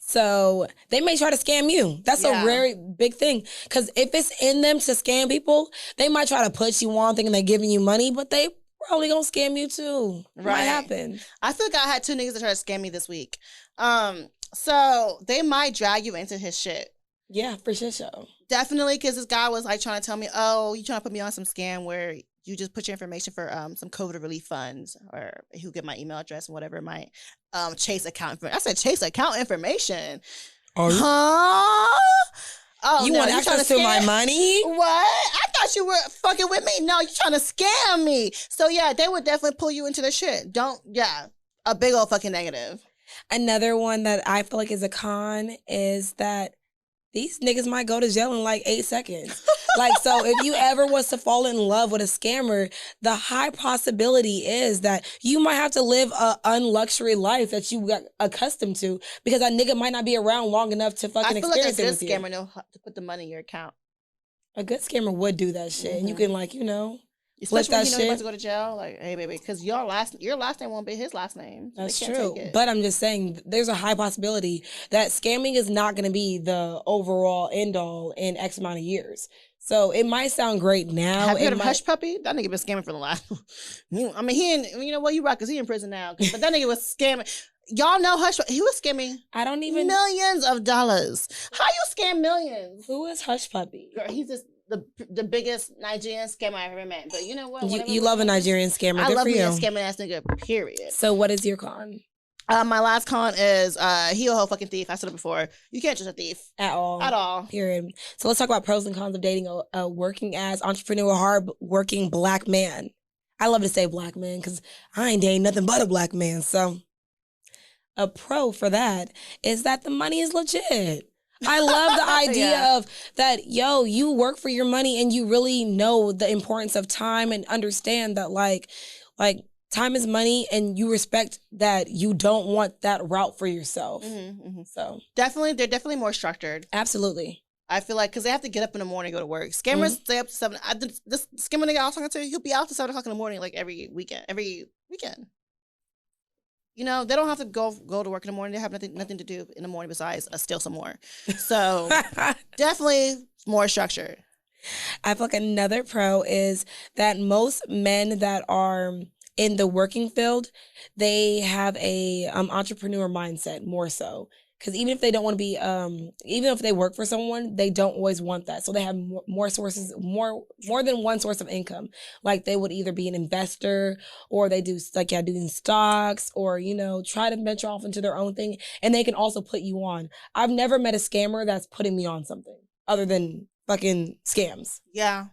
So they may try to scam you. That's a very big thing. Because if it's in them to scam people, they might try to put you on thinking they're giving you money, but they probably gonna scam you too. Right. Might happen. I feel like I had 2 niggas that tried to scam me this week. So they might drag you into his shit. Yeah, for sure. Definitely, because this guy was like trying to tell me, oh, you trying to put me on some scam where you just put your information for some COVID relief funds, or he'll get my email address and whatever, my Chase account information. I said, Chase account information? Huh? Oh, you want access to my money? What? I thought you were fucking with me. No, you're trying to scam me. So yeah, they would definitely pull you into the shit. A big old fucking negative. Another one that I feel like is a con is that these niggas might go to jail in like 8 seconds. Like, so if you ever was to fall in love with a scammer, the high possibility is that you might have to live a unluxury life that you got accustomed to because that nigga might not be around long enough to fucking experience it with you. I feel like a good scammer knows to put the money in your account. A good scammer would do that shit. And you can like, especially when you're about to go to jail, like, hey, baby, because your last name won't be his last name. So that's true. But I'm just saying, there's a high possibility that scamming is not going to be the overall end all in X amount of years. So it might sound great now. Have you heard of Hush Puppy? That nigga been scamming for the last. I mean, you right, because he in prison now. But that nigga was scamming. Y'all know Hush Puppy. He was scamming. I don't even millions of dollars. How you scam millions? Who is Hush Puppy? Girl, he's just the biggest Nigerian scammer I ever met. But you know what? You love a Nigerian scammer. I love being a scamming ass nigga, period. So what is your con? My last con is he a whole fucking thief. I said it before. You can't trust a thief. At all. At all. Period. So let's talk about pros and cons of dating a working ass, entrepreneur, hard-working black man. I love to say black man because I ain't dating nothing but a black man. So a pro for that is that the money is legit. I love the idea of that, you work for your money and you really know the importance of time and understand that like time is money and you respect that you don't want that route for yourself. So they're definitely more structured. Absolutely. I feel like because they have to get up in the morning and go to work. Scammers stay up to 7. This scammer nigga I was talking to, he'll be out to 7 o'clock in the morning like every weekend. They don't have to go to work in the morning. They have nothing to do in the morning besides steal some more. So definitely more structured. I feel like another pro is that most men that are in the working field, they have a entrepreneur mindset more so. Because even if they don't want to be, even if they work for someone, they don't always want that. So they have more sources, more than one source of income. Like they would either be an investor, or they do doing stocks, or try to venture off into their own thing. And they can also put you on. I've never met a scammer that's putting me on something other than fucking scams. Yeah.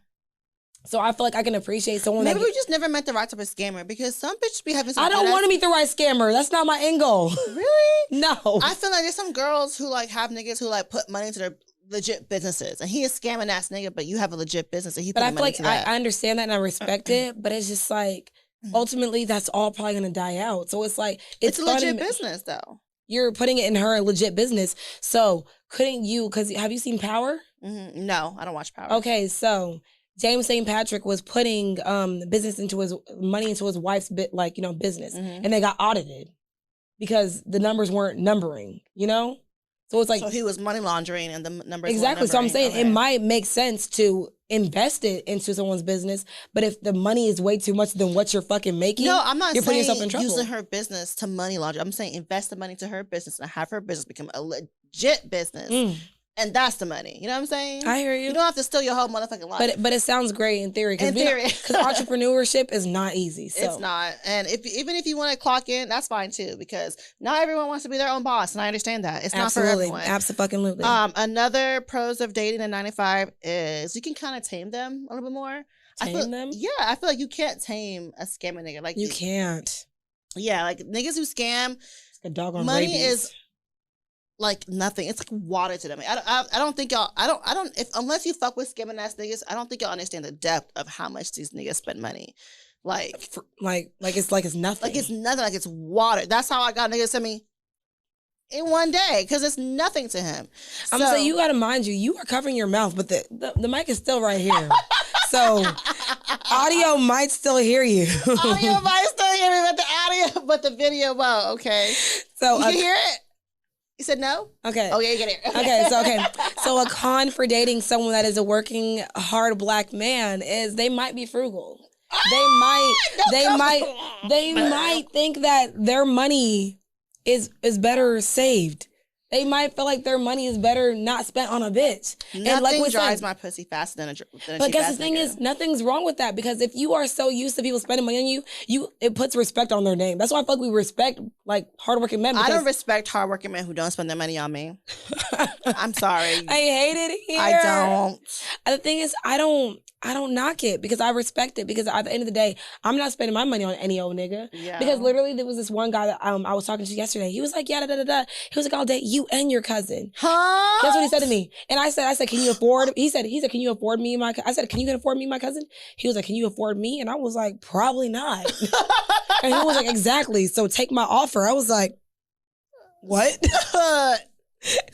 So I feel like I can appreciate someone. Maybe we just never met the right type of scammer, because some bitches be having some. I don't want to meet the right scammer. That's not my end goal. Really? No. I feel like there's some girls who like have niggas who like put money into their legit businesses, and he is scamming ass nigga, but you have a legit business and he. But I feel like I understand that and I respect it, but it's just like ultimately that's all probably gonna die out. So it's like it's a legit business though. You're putting it in her legit business. So couldn't you? Because have you seen Power? Mm-hmm. No, I don't watch Power. Okay, so James St. Patrick was putting business into his money into his wife's business, and they got audited because the numbers weren't numbering. So it's like, so he was money laundering and the numbers exactly. Weren't so I'm saying okay. It might make sense to invest it into someone's business, but if the money is way too much than what you're fucking making, no, I'm not you're putting saying yourself in trouble. Using her business to money launder. I'm saying invest the money to her business and have her business become a legit business. And that's the money. You know what I'm saying? I hear you. You don't have to steal your whole motherfucking life. But it sounds great in theory. In theory. Because entrepreneurship is not easy. So. It's not. And even if you want to clock in, that's fine too. Because not everyone wants to be their own boss. And I understand that. It's not for everyone. Absolutely. Another pros of dating in 95 is you can kind of tame them a little bit more. Tame them? Yeah. I feel like you can't tame a scamming nigga. Like you can't. Yeah. Like niggas who scam. It's a dog on money rabies. Is like nothing. It's like water to them. I don't think y'all. Unless you fuck with scamming ass niggas, I don't think y'all understand the depth of how much these niggas spend money. Like it's nothing. Like it's nothing. Like it's water. That's how I got niggas to me in one day, because it's nothing to him. I'm gonna say, you gotta mind you are covering your mouth, but the mic is still right here. So audio might still hear you. Audio might still hear me, but the video won't. Okay. So you can hear it. You said no? Okay. Oh, yeah, you get it. Okay. So a con for dating someone that is a working, hard black man is they might be frugal. They might think that their money is better saved. They might feel like their money is better not spent on a bitch. Nothing dries my pussy faster than a But guess the thing is, nothing's wrong with that, because if you are so used to people spending money on you, it puts respect on their name. That's why I feel like we respect like hardworking men. I don't respect hardworking men who don't spend their money on me. I'm sorry. I hate it here. I don't. The thing is, I don't knock it because I respect it, because at the end of the day, I'm not spending my money on any old nigga. Yeah. Because literally there was this one guy that I was talking to yesterday. He was like, yeah, He was like, I'll date you and your cousin. Huh? That's what he said to me. And I said, can you afford? He said, can you afford me? I said, can you afford me, my cousin? He was like, can you afford me? And I was like, probably not. And he was like, exactly. So take my offer. I was like, what?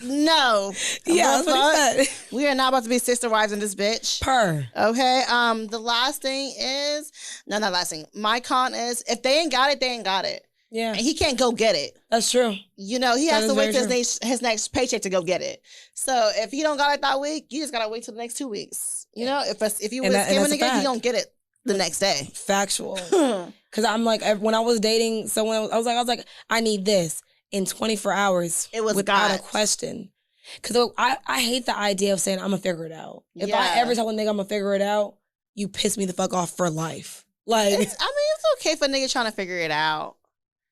No. Yeah, that's what he said. We are not about to be sister wives in this bitch. Okay. The last thing is, no, not last thing. My con is, if they ain't got it, they ain't got it. Yeah. And he can't go get it. That's true. He has to wait till his next paycheck to go get it. So if he don't got it that week, you just gotta wait till the next 2 weeks. If you was scamming nigga, he don't get it the next day. Factual. Because I'm like, when I was dating someone, I was like, I need this in 24 hours. It was without God. a question. Because I hate the idea of saying I'm gonna figure it out. If I ever tell a nigga I'm gonna figure it out, you piss me the fuck off for life. Like, it's okay for a nigga trying to figure it out.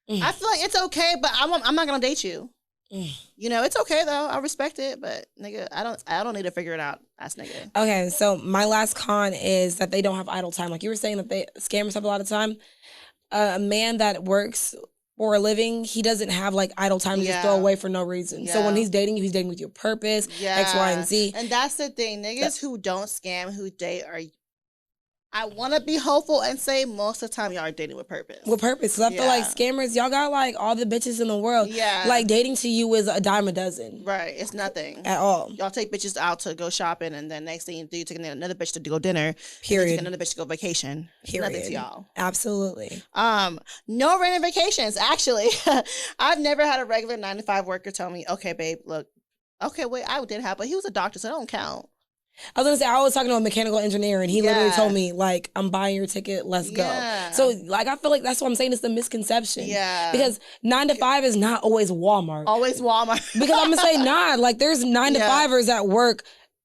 I feel like it's okay, but I'm not gonna date you. It's okay though. I respect it, but nigga, I don't need to figure it out. That's nigga. Okay, so my last con is that they don't have idle time. Like you were saying that scammers have a lot of time. A man that works for a living, he doesn't have like idle time to just throw away for no reason. Yeah. So when he's dating you, he's dating with your purpose, X, Y, and Z. And that's the thing. Niggas who don't scam, who date, I want to be hopeful and say most of the time y'all are dating with purpose. With purpose. Because I feel like scammers, y'all got like all the bitches in the world. Yeah. Like dating to you is a dime a dozen. Right. It's nothing. At all. Y'all take bitches out to go shopping, and then next thing you do, you take another bitch to go dinner. Period. Take another bitch to go vacation. Period. It's nothing to y'all. Absolutely. No random vacations, actually. I've never had a regular 9 to 5 worker tell me, okay, babe, look, okay, wait, I did have, but he was a doctor, so it don't count. I was gonna say, I was talking to a mechanical engineer and he literally Yeah. told me, like, I'm buying your ticket, let's Yeah. go. So, like, I feel like that's what I'm saying, it's the misconception. Yeah. Because 9 to 5 is not always Walmart. Always Walmart. Because I'm gonna say, nah, like, there's 9 to 5ers that work,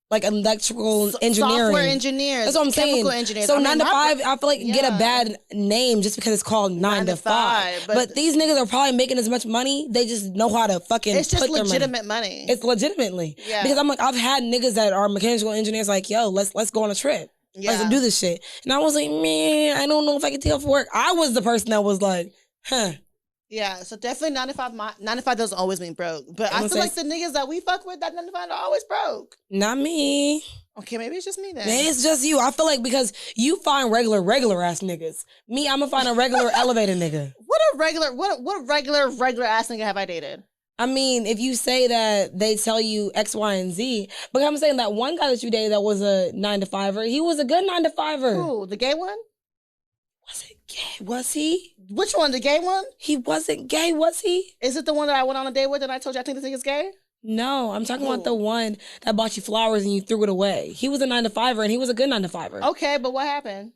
like, electrical engineering. Software engineers. That's what I'm chemical saying. engineers. So 9 to 5, I feel like get a Yeah. bad name just because it's called 9 to 5. But these niggas are probably making as much money, they just know how to fucking It's just put their legitimate money. It's legitimately. Yeah. Because I'm like, I've had niggas that are mechanical engineers like, yo, let's go on a trip. Yeah. Let's do this shit. And I was like, man, I don't know if I can take off work. I was the person that was like, huh. Yeah, so definitely 9 to 5. 9 to 5 doesn't always mean broke. But I feel like the niggas that we fuck with that 9 to 5 are always broke. Not me. Okay, maybe it's just me then. Maybe it's just you. I feel like because you find regular ass niggas. Me, I'm gonna find a regular elevator nigga. What regular ass nigga have I dated? I mean, if you say that they tell you X, Y, and Z, but I'm saying that one guy that you dated that was a 9 to 5er, he was a good 9 to 5er. Who? The gay one? Was it gay? Was he? Which one? The gay one? He wasn't gay, was he? Is it the one that I went on a date with and I told you I think this nigga's gay? No, I'm talking about the one that bought you flowers and you threw it away. He was a 9 to 5er and he was a good 9 to 5er. Okay, but what happened?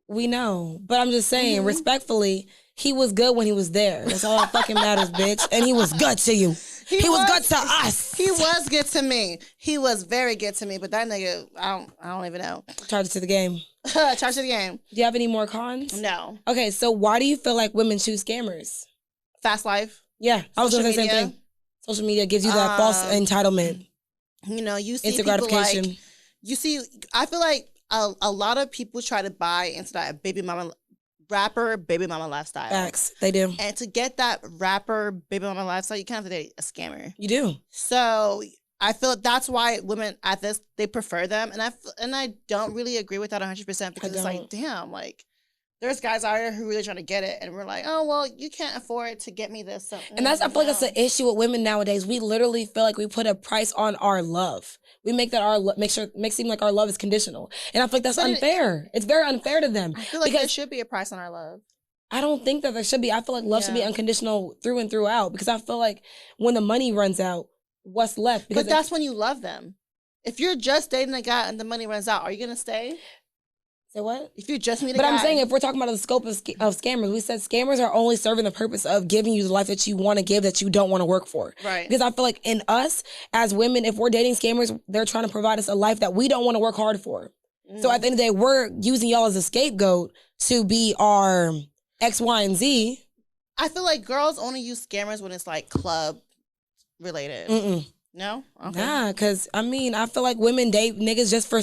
We know. But I'm just saying, respectfully, he was good when he was there. That's all that fucking matters, bitch. And he was good to you. He was good to us. He was good to me. He was very good to me. But that nigga, I don't even know. Charge it to the game. Charge to the game. Do you have any more cons? No. Okay, so why do you feel like women choose scammers? Fast life. Yeah, I was going to say the same thing. Social media gives you that false entitlement. You know, you see instant people gratification. like, you see, I feel like a lot of people try to buy into that baby mama lifestyle. Facts, they do. And to get that rapper baby mama lifestyle, you kind of have to date a scammer. You do. So I feel that's why women at this, they prefer them. And I don't really agree with that 100% because it's like, damn, like, there's guys out here who really trying to get it, and we're like, oh, well, you can't afford to get me this. So, and I feel like that's the issue with women nowadays. We literally feel like we put a price on our love. We make that make it seem like our love is conditional, and I feel like that's unfair. It's very unfair to them. I feel like there should be a price on our love. I don't think that there should be. I feel like love should be unconditional through and throughout because I feel like when the money runs out, what's left? Because but that's when you love them. If you're just dating a guy and the money runs out, are you gonna stay? Say what? If you just meet a guy. But I'm saying if we're talking about the scope of scammers, we said scammers are only serving the purpose of giving you the life that you want to give that you don't want to work for. Right. Because I feel like in us as women, if we're dating scammers, they're trying to provide us a life that we don't want to work hard for. So at the end of the day, we're using y'all as a scapegoat to be our X, Y, and Z. I feel like girls only use scammers when it's like club related. No? Okay. Nah, because I mean, I feel like women date niggas just for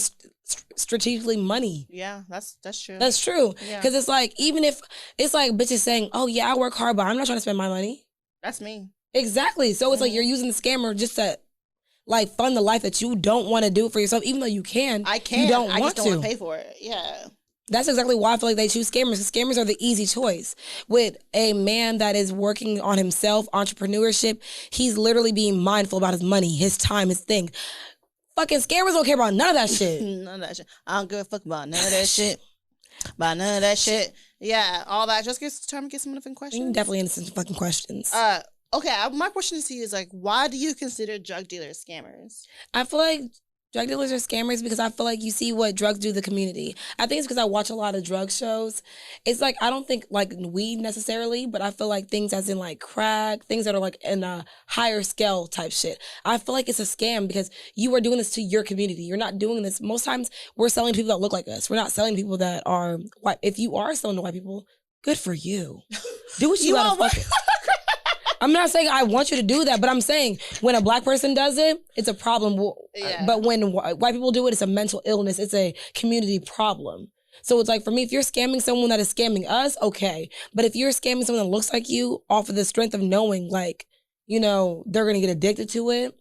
strategically money. Yeah, that's true. That's true. Because it's like, even if it's like bitches saying, oh yeah, I work hard, but I'm not trying to spend my money. That's me. Exactly. So it's like you're using the scammer just to like fund the life that you don't want to do for yourself, even though you can. I can. You don't I want just don't want to pay for it. Yeah. That's exactly why I feel like they choose scammers. Because scammers are the easy choice. With a man that is working on himself, entrepreneurship, he's literally being mindful about his money, his time, his thing. Fucking scammers don't care about none of that shit. None of that shit. I don't give a fuck about none of that shit. About none of that shit. Yeah, all that. Just trying to get some different questions. You can definitely answer some fucking questions. Okay, my question to you is like, why do you consider drug dealers scammers? I feel like drug dealers are scammers because I feel like you see what drugs do to the community. I think it's because I watch a lot of drug shows. It's like, I don't think like weed necessarily, but I feel like things as in like crack, things that are like in a higher scale type shit. I feel like it's a scam because you are doing this to your community. You're not doing this. Most times we're selling people that look like us. We're not selling people that are white. If you are selling to white people, good for you. Do what you gotta fucking... I'm not saying I want you to do that, but I'm saying when a black person does it, it's a problem. Yeah. But when white people do it, it's a mental illness. It's a community problem. So it's like, for me, if you're scamming someone that is scamming us, okay. But if you're scamming someone that looks like you off of the strength of knowing, like, you know, they're going to get addicted to it,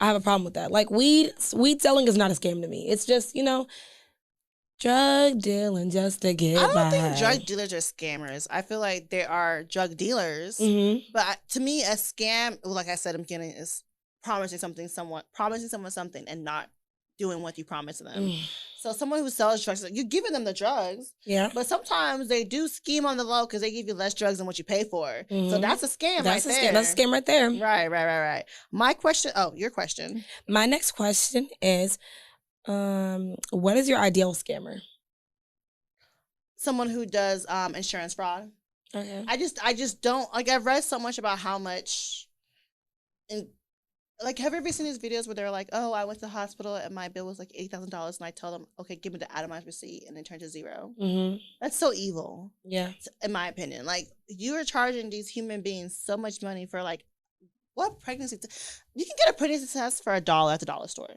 I have a problem with that. Like, weed selling is not a scam to me. It's just, you know, drug dealing just to get by. I don't think drug dealers are scammers. I feel like they are drug dealers. But to me, a scam, like I said in the beginning, is promising someone something and not doing what you promised them. So someone who sells drugs, you're giving them the drugs. Yeah. But sometimes they do scheme on the low because they give you less drugs than what you pay for. So that's a scam right there. That's a scam right there. Right. My question, your question. My next question is, What is your ideal scammer? Someone who does insurance fraud. Okay. I just don't like. I've read so much about how much, and like, have you ever seen these videos where they're like, "Oh, I went to the hospital and my bill was like $8,000, and I tell them, okay, give me the itemized receipt, and it turned to zero." Mm-hmm. That's so evil. Yeah. In my opinion, like, you are charging these human beings so much money for like what pregnancy? You can get a pregnancy test for $1 at the dollar store.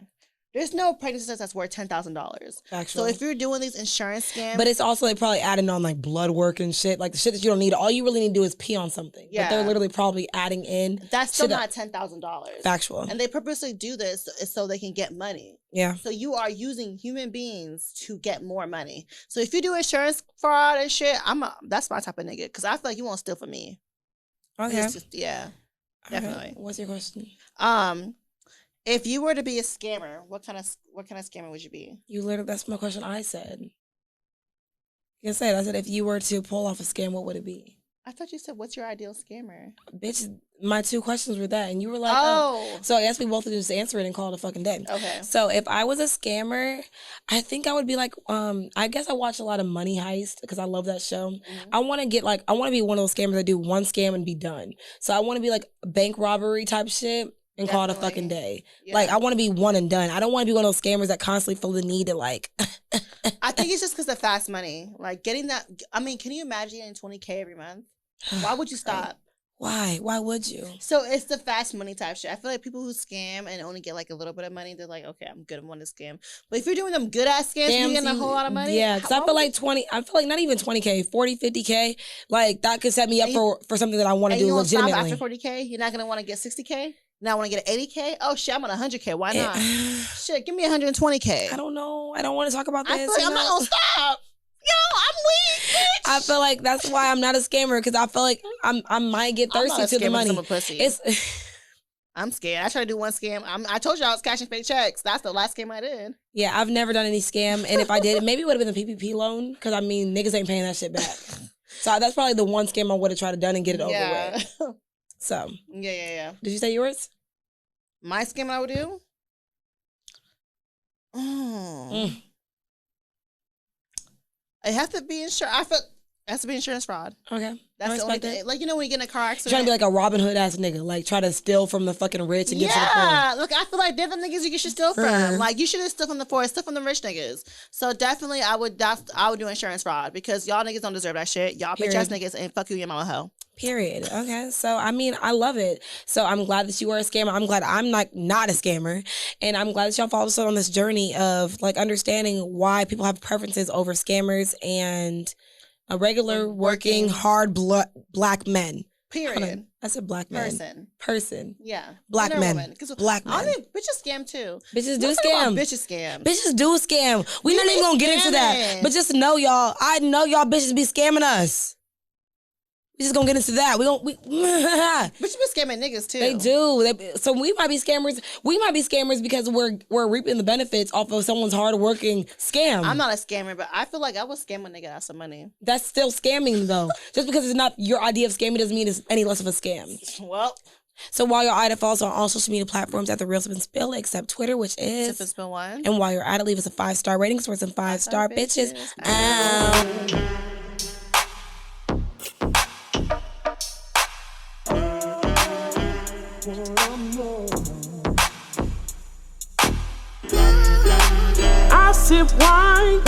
There's no pregnancy test that's worth $10,000. So if you're doing these insurance scams, but it's also like probably adding on like blood work and shit, like the shit that you don't need. All you really need to do is pee on something. Yeah, but they're literally probably adding in. That's still not $10,000. Factual. And they purposely do this so they can get money. Yeah. So you are using human beings to get more money. So if you do insurance fraud and shit, that's my type of nigga, because I feel like you won't steal from me. Okay. Yeah. Definitely. Right. What's your question? If you were to be a scammer, what kind of scammer would you be? That's my question. I said. I said if you were to pull off a scam, what would it be? I thought you said, what's your ideal scammer? Bitch, my 2 questions were that, and you were like, oh. So I guess we both just answer it and call it a fucking day. Okay. So if I was a scammer, I think I would be like, I guess I watch a lot of Money Heist because I love that show. Mm-hmm. I want to be one of those scammers that do one scam and be done. So I want to be like bank robbery type shit and call it a fucking day. Yeah. Like, I want to be one and done. I don't want to be one of those scammers that constantly feel the need to like. I think it's just because of fast money. Like, getting that. I mean, can you imagine getting $20K every month? Why would you stop? Why? Why would you? So it's the fast money type shit. I feel like people who scam and only get like a little bit of money, they're like, okay, I'm good. I want to scam. But if you're doing them good ass scams, you're getting a whole lot of money. Yeah, because I feel like not even 20K, 40, 50K, like that could set me up for something that I want to do legitimately. Stop after 40K, you're not gonna want to get 60K. Now I want to get 80K. Oh shit, I'm on 100K. Why not? Shit, give me 120K. I don't know. I don't want to talk about this. I feel like I'm not gonna stop. Yo, I'm weak, bitch. I feel like that's why I'm not a scammer, because I feel like I might get thirsty to the money. I'm scared. I tried to do one scam. I told you I was cashing fake checks. That's the last scam I did. Yeah, I've never done any scam, and if I did, maybe it would have been the PPP loan, because I mean niggas ain't paying that shit back. So that's probably the one scam I would have tried to done and get it over with. So yeah. Did you say yours? My scam I would do. It has to be insurance. It has to be insurance fraud. Okay. That's the only thing. Like, you know, when you get in a car accident. You're trying to be like a Robin Hood ass nigga. Like, try to steal from the fucking rich and get to the poor. Yeah. Look, I feel like they're the niggas you should steal from. Like, you shouldn't steal from the poor. Steal from the rich niggas. So definitely I would do insurance fraud, because y'all niggas don't deserve that shit. Y'all bitch ass niggas, and fuck you, your mama hoe. Period. Okay. So, I mean, I love it. So, I'm glad that you are a scammer. I'm glad I'm not a scammer. And I'm glad that y'all followed us on this journey of, like, understanding why people have preferences over scammers and a regular working hard black men. Period. I said black men. Person. Yeah. Black men. Black men. I mean, bitches scam too. Bitches do scam. Bitches scam. Bitches do scam. We not even gonna get into that. But just know y'all, I know y'all bitches be scamming us. We just gonna get into that. Bitches be scamming niggas too. They do. So we might be scammers. We might be scammers because we're reaping the benefits off of someone's hardworking scam. I'm not a scammer, but I feel like I would scam a nigga out some money. That's still scamming though. Just because it's not your idea of scamming doesn't mean it's any less of a scam. Well. So while you're at it, follow us on all social media platforms at The Real Sip and Spill, except Twitter, which is Sip and Spill 1. And while you're at it, leave us a 5-star rating so we're some 5-star bitches. I sip wine,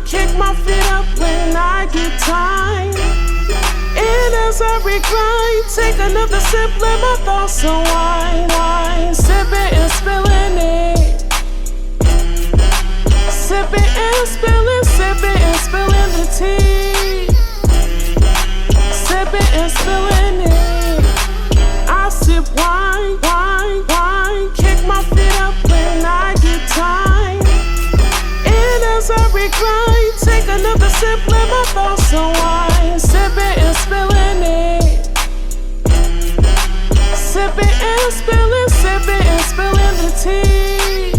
kick my feet up when I get time. And as I recline, take another sip, let my thoughts unwind. Sipping and spilling it. Sipping and spilling the tea. Sipping and spilling it. I sip wine, kick my feet up when I get time. And as I recline, take another sip, let my thoughts unwind. Sipping and spilling it. Sipping and spilling the tea.